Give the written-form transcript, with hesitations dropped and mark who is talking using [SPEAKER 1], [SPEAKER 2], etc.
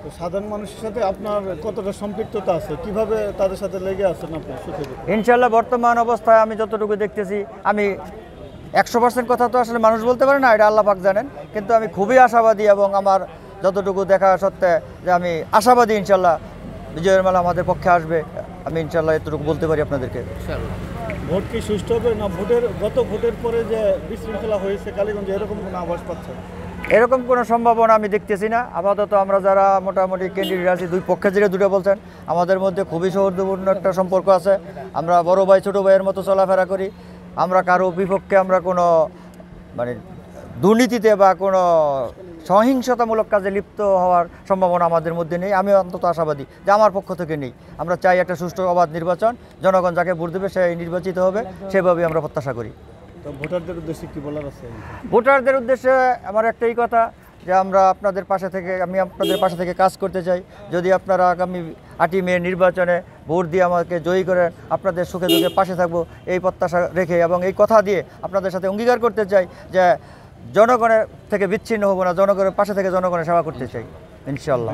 [SPEAKER 1] তো সাধারণ মানুষের সাথে আপনার কতটা সম্পৃক্ততা আছে, কিভাবে তাদের সাথে লেগে আছেন আপনি সুখে দুঃখে?
[SPEAKER 2] ইনশাল্লাহ বর্তমান অবস্থায় আমি যতটুকু দেখতেছি, আমি 100% কথা তো আসলে মানুষ বলতে পারে না, এটা আল্লাহ পাক জানেন, কিন্তু আমি খুবই আশাবাদী এবং আমার যতটুকু দেখা সত্ত্বে যে আমি আশাবাদী ইনশাল্লাহ বিজয়ের মালা আমাদের পক্ষে আসবে। আমি ইনশাল্লাহ এতটুকু বলতে পারি আপনাদেরকে।
[SPEAKER 1] ভোট কি সুষ্ঠু হবে না গত ভোটের পরে যে বিশৃঙ্খলা হয়েছে কালীগঞ্জে, এরকম কোনো আভাস পাচ্ছেন?
[SPEAKER 2] এরকম কোনো সম্ভাবনা আমি দেখতেছি না। আপাতত আমরা যারা মোটামুটি ক্যান্ডিডেট আছি, দুই পক্ষে যেটা দুটো বলছেন, আমাদের মধ্যে খুবই সৌহার্দ্যপূর্ণ একটা সম্পর্ক আছে। আমরা বড় ভাই ছোটো ভাইয়ের মতো চলাফেরা করি। আমরা কারো বিপক্ষে আমরা কোনো মানে দুর্নীতিতে বা কোনো সহিংসতামূলক কাজে লিপ্ত হওয়ার সম্ভাবনা আমাদের মধ্যে নেই। আমি অন্তত আশাবাদী যে আমার পক্ষ থেকে নেই। আমরা চাই একটা সুষ্ঠু অবাধ নির্বাচন, জনগণ যাকে ভোট দেবে সে নির্বাচিত হবে, সেভাবেই আমরা প্রত্যাশা করি।
[SPEAKER 1] তো ভোটারদের উদ্দেশ্যে কি বলার আছে?
[SPEAKER 2] ভোটারদের উদ্দেশ্যে আমার একটাই কথা, যে আমরা আপনাদের পাশে থেকে, আমি আপনাদের পাশে থেকে কাজ করতে চাই। যদি আপনারা আগামী 8ই মে নির্বাচনে ভোট দিয়ে আমাকে জয়ী করেন, আপনাদের সুখে দুঃখে পাশে থাকবো এই প্রত্যাশা রেখে এবং এই কথা দিয়ে আপনাদের সাথে অঙ্গীকার করতে চাই যে জনগণের থেকে বিচ্ছিন্ন হব না, জনগণের পাশে থেকে জনগণের সেবা করতে চাই ইনশাআল্লাহ।